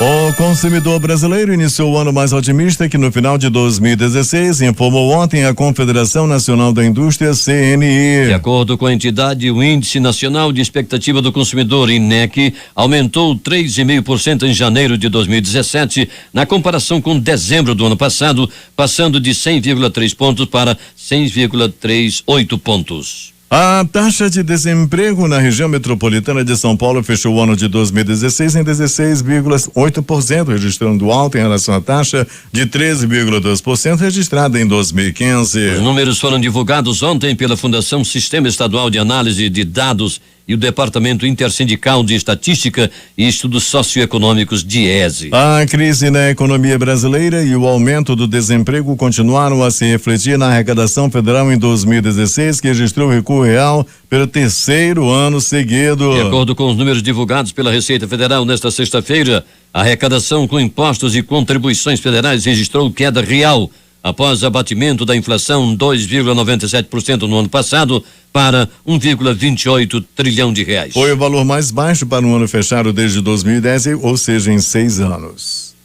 S2: O consumidor brasileiro iniciou o ano mais otimista que no final de 2016, informou ontem a Confederação Nacional da Indústria, CNI.
S1: De acordo com a entidade, o Índice Nacional de Expectativa do Consumidor, INEC, aumentou 3,5% em janeiro de 2017, na comparação com dezembro do ano passado, passando de 100,3 pontos para 100,38 pontos.
S2: A taxa de desemprego na região metropolitana de São Paulo fechou o ano de 2016 em 16,8%, registrando alta em relação à taxa de 13,2% registrada em 2015.
S1: Os números foram divulgados ontem pela Fundação Sistema Estadual de Análise de Dados e o Departamento Intersindical de Estatística e Estudos Socioeconômicos, DIESE.
S2: A crise na economia brasileira e o aumento do desemprego continuaram a se refletir na arrecadação federal em 2016, que registrou recuo real pelo terceiro ano seguido.
S1: De acordo com os números divulgados pela Receita Federal nesta sexta-feira, a arrecadação com impostos e contribuições federais registrou queda real após abatimento da inflação 2,97% no ano passado para 1,28 trilhão de reais.
S2: Foi o valor mais baixo para um ano fechado desde 2010, ou seja, em 6 anos.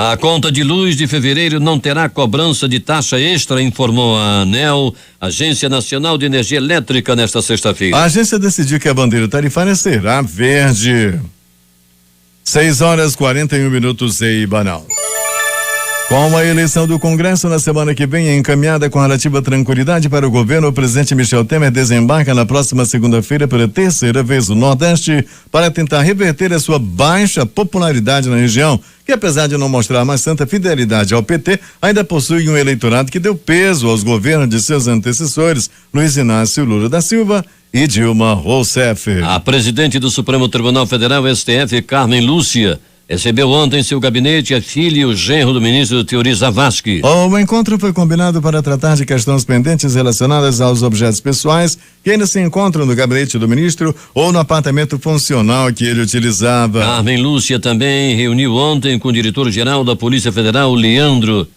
S1: A conta de luz de fevereiro não terá cobrança de taxa extra, informou a ANEEL, Agência Nacional de Energia Elétrica, nesta sexta-feira.
S2: A agência decidiu que a bandeira tarifária será verde. 6h41 em Manaus. Com a eleição do Congresso na semana que vem encaminhada com relativa tranquilidade para o governo, o presidente Michel Temer desembarca na próxima segunda-feira pela terceira vez no Nordeste para tentar reverter a sua baixa popularidade na região, que apesar de não mostrar mais tanta fidelidade ao PT, ainda possui um eleitorado que deu peso aos governos de seus antecessores, Luiz Inácio Lula da Silva e Dilma Rousseff.
S1: A presidente do Supremo Tribunal Federal, STF, Carmen Lúcia, recebeu ontem em seu gabinete a filha e o genro do ministro Teori Zavascki.
S2: O encontro foi combinado para tratar de questões pendentes relacionadas aos objetos pessoais que ainda se encontram no gabinete do ministro ou no apartamento funcional que ele utilizava.
S1: Carmen Lúcia também reuniu ontem com o diretor-geral da Polícia Federal, Leandro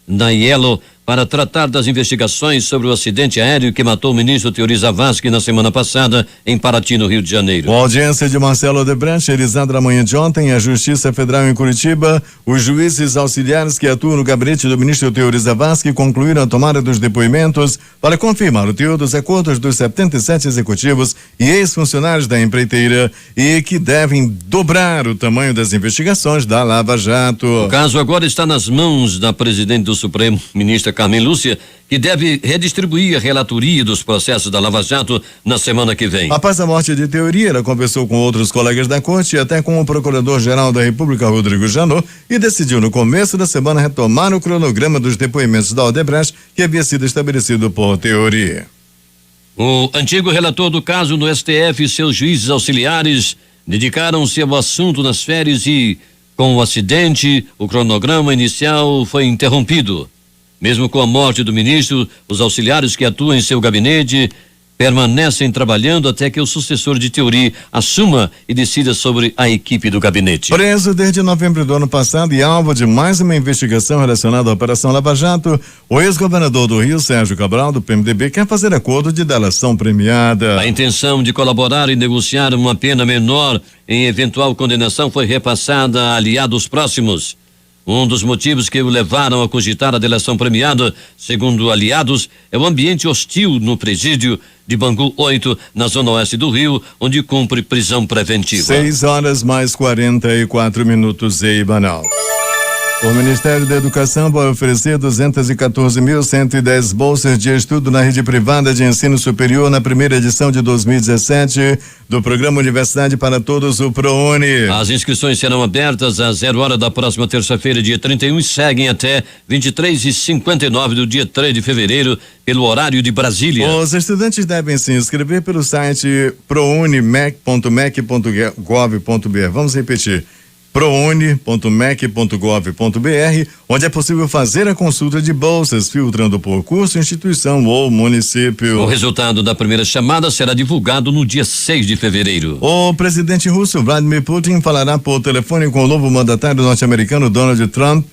S1: Naiello, para tratar das investigações sobre o acidente aéreo que matou o ministro Teori Zavascki na semana passada em Paraty, no Rio de Janeiro.
S2: Com a audiência de Marcelo Odebrecht, realizada na manhã de ontem, a Justiça Federal em Curitiba, os juízes auxiliares que atuam no gabinete do ministro Teori Zavascki concluíram a tomada dos depoimentos para confirmar o teor dos acordos dos 77 executivos e ex-funcionários da empreiteira e que devem dobrar o tamanho das investigações da Lava Jato.
S1: O caso agora está nas mãos da presidente do Supremo, ministra Carmen Lúcia, que deve redistribuir a relatoria dos processos da Lava Jato na semana que vem.
S2: Após a morte de Teori, ela conversou com outros colegas da corte e até com o Procurador-Geral da República, Rodrigo Janot, e decidiu no começo da semana retomar o cronograma dos depoimentos da Odebrecht que havia sido estabelecido por Teori.
S1: O antigo relator do caso no STF e seus juízes auxiliares dedicaram-se ao assunto nas férias e, com o acidente, o cronograma inicial foi interrompido. Mesmo com a morte do ministro, os auxiliares que atuam em seu gabinete permanecem trabalhando até que o sucessor de Teori assuma e decida sobre a equipe do gabinete.
S2: Preso desde novembro do ano passado e alvo de mais uma investigação relacionada à Operação Lava Jato, o ex-governador do Rio, Sérgio Cabral, do PMDB, quer fazer acordo de delação premiada.
S1: A intenção de colaborar e negociar uma pena menor em eventual condenação foi repassada a aliados próximos. Um dos motivos que o levaram a cogitar a delação premiada, segundo aliados, é o ambiente hostil no presídio de Bangu 8, na zona oeste do Rio, onde cumpre prisão preventiva.
S2: 6h44 em Manaus. O Ministério da Educação vai oferecer 214.110 bolsas de estudo na rede privada de ensino superior na primeira edição de 2017 do Programa Universidade para Todos, o ProUni.
S1: As inscrições serão abertas às 0h da próxima terça-feira, dia 31, e seguem até 23h59 do dia 3 de fevereiro, pelo horário de Brasília.
S2: Os estudantes devem se inscrever pelo site prouni.mec.gov.br. Vamos repetir. prouni.mec.gov.br, onde é possível fazer a consulta de bolsas, filtrando por curso, instituição ou município.
S1: O resultado da primeira chamada será divulgado no dia 6 de fevereiro.
S2: O presidente russo Vladimir Putin falará por telefone com o novo mandatário norte-americano Donald Trump,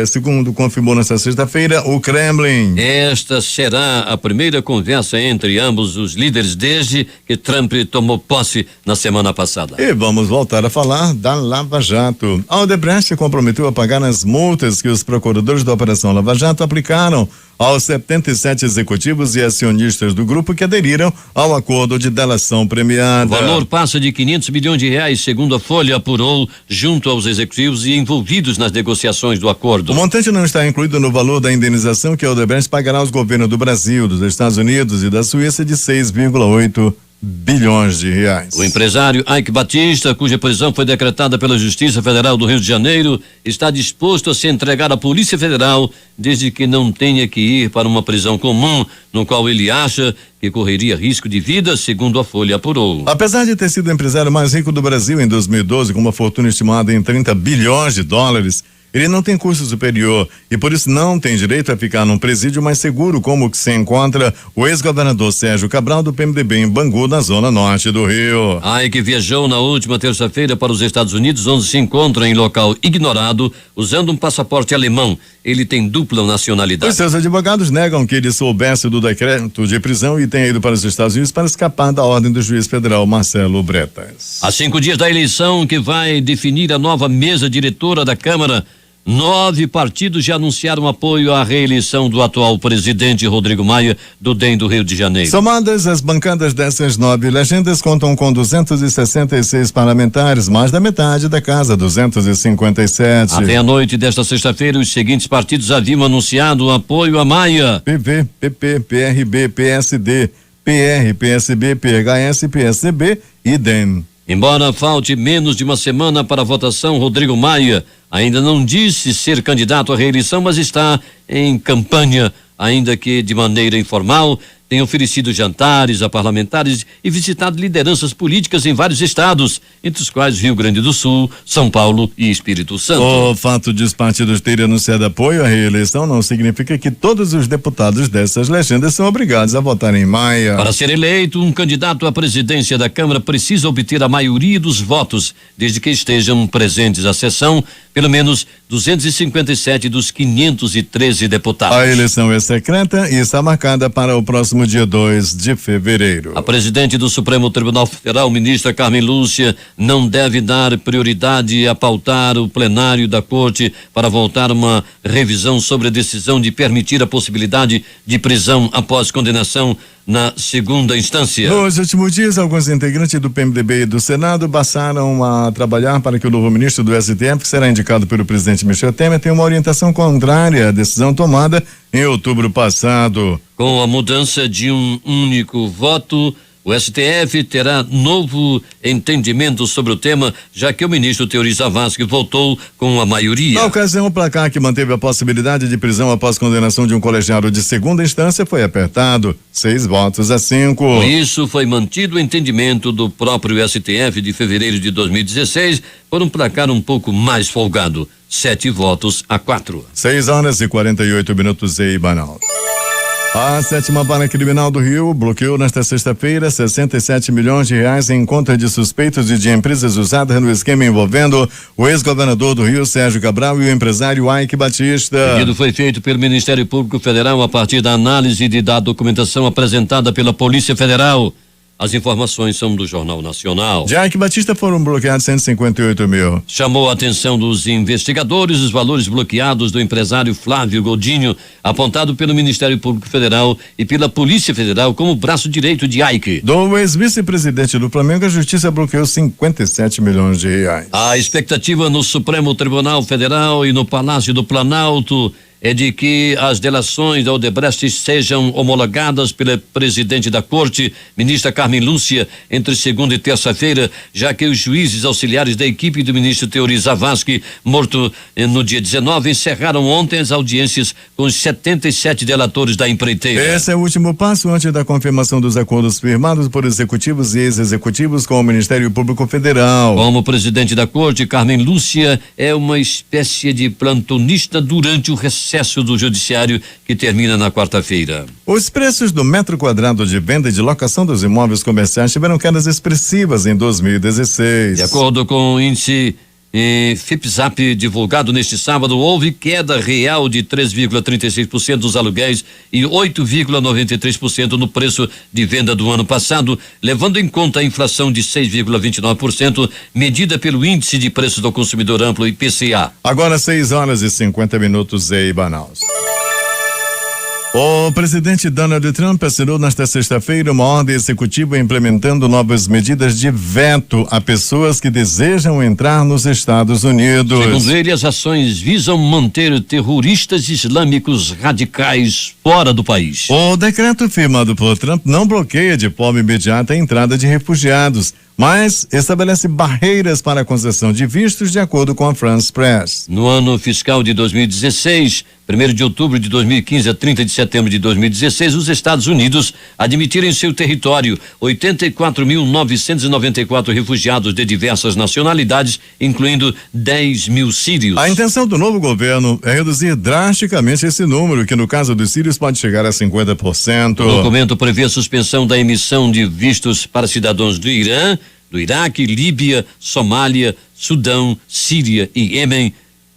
S2: segundo confirmou nesta sexta-feira o Kremlin.
S1: Esta será a primeira conversa entre ambos os líderes desde que Trump tomou posse na semana passada.
S2: E vamos voltar a falar da Lava Jato. A Odebrecht se comprometeu a pagar as multas que os procuradores da Operação Lava Jato aplicaram aos 77 executivos e acionistas do grupo que aderiram ao acordo de delação premiada.
S1: O valor passa de 500 milhões de reais, segundo a Folha apurou, junto aos executivos e envolvidos nas negociações do acordo.
S2: O montante não está incluído no valor da indenização que a Odebrecht pagará aos governos do Brasil, dos Estados Unidos e da Suíça de 6,8 bilhões de reais.
S1: O empresário Ike Batista, cuja prisão foi decretada pela Justiça Federal do Rio de Janeiro, está disposto a se entregar à Polícia Federal desde que não tenha que ir para uma prisão comum, no qual ele acha que correria risco de vida, segundo a Folha apurou.
S2: Apesar de ter sido o empresário mais rico do Brasil em 2012, com uma fortuna estimada em 30 bilhões de dólares, ele não tem curso superior e por isso não tem direito a ficar num presídio mais seguro como o que se encontra o ex-governador Sérgio Cabral do PMDB em Bangu, na zona norte do Rio.
S1: Ike viajou na última terça-feira para os Estados Unidos, onde se encontra em local ignorado, usando um passaporte alemão. Ele tem dupla nacionalidade.
S2: Os seus advogados negam que ele soubesse do decreto de prisão e tenha ido para os Estados Unidos para escapar da ordem do juiz federal Marcelo Bretas.
S1: Há 5 dias da eleição que vai definir a nova mesa diretora da Câmara, 9 partidos já anunciaram apoio à reeleição do atual presidente Rodrigo Maia, do DEM do Rio de Janeiro.
S2: Somadas, as bancadas dessas 9 legendas contam com 266 parlamentares, mais da metade da casa, 257.
S1: Até a noite desta sexta-feira, os seguintes partidos haviam anunciado apoio a Maia:
S2: PV, PP, PRB, PSD, PR, PSB, PHS, PSDB e DEM.
S1: Embora falte menos de uma semana para a votação, Rodrigo Maia ainda não disse ser candidato à reeleição, mas está em campanha, ainda que de maneira informal. Tem oferecido jantares a parlamentares e visitado lideranças políticas em vários estados, entre os quais Rio Grande do Sul, São Paulo e Espírito Santo.
S2: O fato de os partidos terem anunciado apoio à reeleição não significa que todos os deputados dessas legendas são obrigados a votar em Maia.
S1: Para ser eleito, um candidato à presidência da Câmara precisa obter a maioria dos votos, desde que estejam presentes à sessão pelo menos 257 dos 513 deputados.
S2: A eleição é secreta e está marcada para o próximo dia 2 de fevereiro.
S1: A presidente do Supremo Tribunal Federal, ministra Carmen Lúcia, não deve dar prioridade a pautar o plenário da Corte para voltar uma revisão sobre a decisão de permitir a possibilidade de prisão após condenação na segunda instância.
S2: Nos últimos dias, alguns integrantes do PMDB e do Senado passaram a trabalhar para que o novo ministro do STF, que será indicado pelo presidente Michel Temer, tenha uma orientação contrária à decisão tomada em outubro passado.
S1: Com a mudança de um único voto, o STF terá novo entendimento sobre o tema, já que o ministro Teori Zavascki votou com a maioria.
S2: Na ocasião, o placar que manteve a possibilidade de prisão após condenação de um colegiado de segunda instância foi apertado, 6-5.
S1: Com isso, foi mantido o entendimento do próprio STF de fevereiro de 2016 por um placar um pouco mais folgado, 7-4.
S2: 6h48 em Manaus. A 7ª Vara Criminal do Rio bloqueou nesta sexta-feira 67 milhões de reais em conta de suspeitos e de empresas usadas no esquema envolvendo o ex-governador do Rio, Sérgio Cabral, e o empresário Ike Batista.
S1: O pedido foi feito pelo Ministério Público Federal a partir da análise da documentação apresentada pela Polícia Federal. As informações são do Jornal Nacional.
S2: De Ike Batista foram bloqueados 158 mil.
S1: Chamou a atenção dos investigadores os valores bloqueados do empresário Flávio Godinho, apontado pelo Ministério Público Federal e pela Polícia Federal como braço direito de Ike.
S2: Do ex-vice-presidente do Flamengo, a Justiça bloqueou 57 milhões de reais.
S1: A expectativa no Supremo Tribunal Federal e no Palácio do Planalto é de que as delações da Odebrecht sejam homologadas pela presidente da Corte, ministra Carmen Lúcia, entre segunda e terça-feira, já que os juízes auxiliares da equipe do ministro Teori Zavascki, morto no dia 19, encerraram ontem as audiências com os 77 delatores da empreiteira.
S2: Esse é o último passo antes da confirmação dos acordos firmados por executivos e ex-executivos com o Ministério Público Federal.
S1: Como presidente da Corte, Carmen Lúcia é uma espécie de plantonista durante o recesso do Judiciário, que termina na quarta-feira.
S2: Os preços do metro quadrado de venda e de locação dos imóveis comerciais tiveram quedas expressivas em 2016.
S1: De acordo com o índice FIPZAP divulgado neste sábado, houve queda real de 3,36% dos aluguéis e 8,93% no preço de venda do ano passado, levando em conta a inflação de 6,29%, medida pelo Índice de Preços do Consumidor Amplo, IPCA.
S2: Agora 6h50 em Manaus. O presidente Donald Trump assinou nesta sexta-feira uma ordem executiva implementando novas medidas de veto a pessoas que desejam entrar nos Estados Unidos.
S1: Segundo ele, as ações visam manter terroristas islâmicos radicais fora do país.
S2: O decreto firmado por Trump não bloqueia de forma imediata a entrada de refugiados, mas estabelece barreiras para a concessão de vistos de acordo com a France Press.
S1: No ano fiscal de 2016, 1º de outubro de 2015 a 30 de setembro de 2016, os Estados Unidos admitiram em seu território 84.994 refugiados de diversas nacionalidades, incluindo 10 mil sírios.
S2: A intenção do novo governo é reduzir drasticamente esse número, que no caso dos sírios pode chegar a 50%.
S1: O documento prevê a suspensão da emissão de vistos para cidadãos do Irã, do Iraque, Líbia, Somália, Sudão, Síria e Iêmen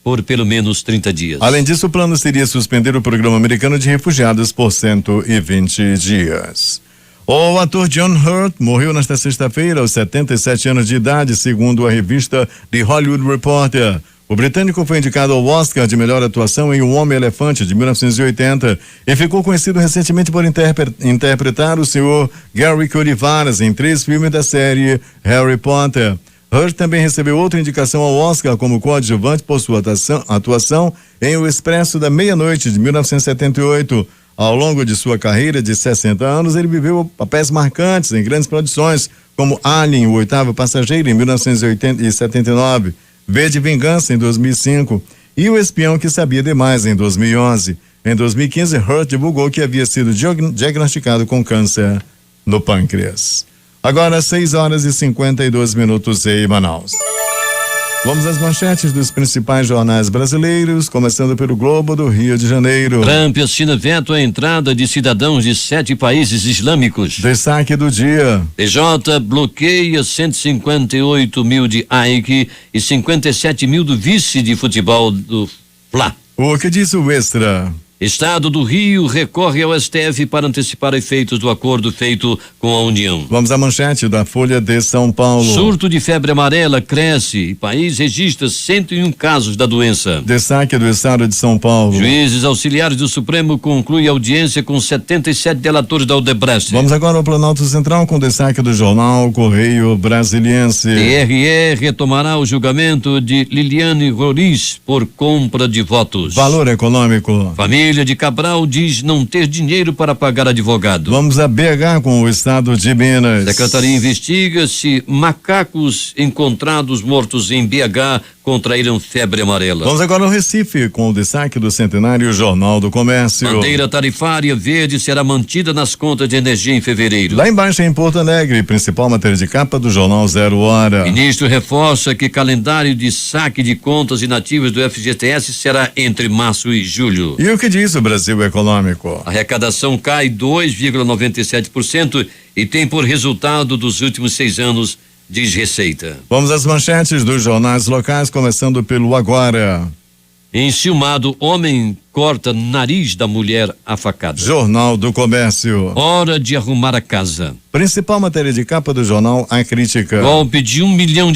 S1: por pelo menos 30 dias.
S2: Além disso, o plano seria suspender o programa americano de refugiados por 120 dias. O ator John Hurt morreu nesta sexta-feira aos 77 anos de idade, segundo a revista The Hollywood Reporter. O britânico foi indicado ao Oscar de melhor atuação em O Homem-Elefante, de 1980, e ficou conhecido recentemente por interpretar o Sr. Garrick Olivares em 3 filmes da série Harry Potter. Hurt também recebeu outra indicação ao Oscar como coadjuvante por sua atuação em O Expresso da Meia-Noite, de 1978. Ao longo de sua carreira de 60 anos, ele viveu papéis marcantes em grandes produções, como Alien, o Oitavo Passageiro, em 1979, V de Vingança, em 2005, e O Espião que Sabia Demais, em 2011. Em 2015, Hurt divulgou que havia sido diagnosticado com câncer no pâncreas. Agora, 6h52 em Manaus. Vamos às manchetes dos principais jornais brasileiros, começando pelo Globo do Rio de Janeiro.
S1: Trump assina veto à entrada de cidadãos de 7 países islâmicos.
S2: Destaque do dia.
S1: TJ bloqueia 158 mil de Ike e 57 mil do vice de futebol do Fla.
S2: O que diz o Extra?
S1: Estado do Rio recorre ao STF para antecipar efeitos do acordo feito com a União.
S2: Vamos à manchete da Folha de São Paulo.
S1: Surto de febre amarela cresce e país registra 101 casos da doença.
S2: Destaque do Estado de São Paulo.
S1: Juízes auxiliares do Supremo concluem audiência com 77 delatores da Odebrecht.
S2: Vamos agora ao Planalto Central com destaque do jornal Correio Brasiliense.
S1: TRE retomará o julgamento de Liliane Roriz por compra de votos.
S2: Valor Econômico.
S1: Família de Cabral diz não ter dinheiro para pagar advogado.
S2: Vamos a BH com o Estado de Minas.
S1: Secretaria investiga se macacos encontrados mortos em BH contraíram febre amarela.
S2: Vamos agora ao Recife com o destaque do centenário Jornal do Comércio.
S1: Bandeira tarifária verde será mantida nas contas de energia em fevereiro.
S2: Lá embaixo em Porto Alegre, principal matéria de capa do jornal 0 Hora.
S1: Ministro reforça que calendário de saque de contas inativas do FGTS será entre março e julho.
S2: E o que diz o Brasil Econômico?
S1: A arrecadação cai 2,97% e tem por resultado dos últimos 6 anos diz Receita.
S2: Vamos às manchetes dos jornais locais, começando pelo Agora.
S1: Enciumado, homem corta nariz da mulher a facada.
S2: Jornal do Comércio.
S1: Hora de arrumar a casa.
S2: Principal matéria de capa do jornal A Crítica.
S1: Golpe de R$1 milhão.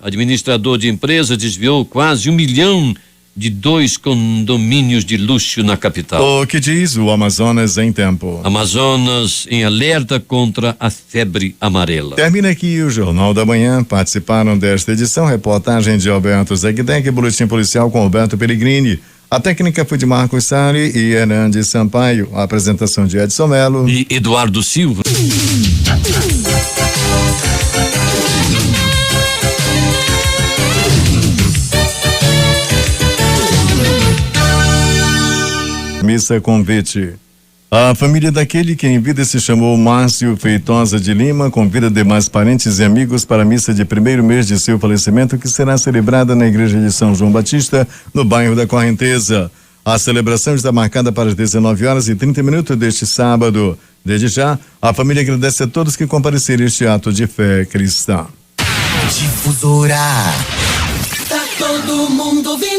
S1: Administrador de empresa desviou quase R$1 milhão de 2 condomínios de luxo na capital.
S2: O que diz o Amazonas em Tempo?
S1: Amazonas em alerta contra a febre amarela.
S2: Termina aqui o Jornal da Manhã. Participaram desta edição reportagem de Alberto Zegdek e boletim policial com Roberto Peregrini. A técnica foi de Marcos Sari e Hernandes Sampaio. A apresentação de Edson Melo
S1: e Eduardo Silva.
S2: Missa convite. A família daquele que em vida se chamou Márcio Feitosa de Lima convida demais parentes e amigos para a missa de 1º mês de seu falecimento, que será celebrada na igreja de São João Batista, no bairro da Correnteza. A celebração está marcada para as 19h30 deste sábado. Desde já, a família agradece a todos que compareceram a este ato de fé cristã.
S6: Difusora. Tá todo mundo ouvindo.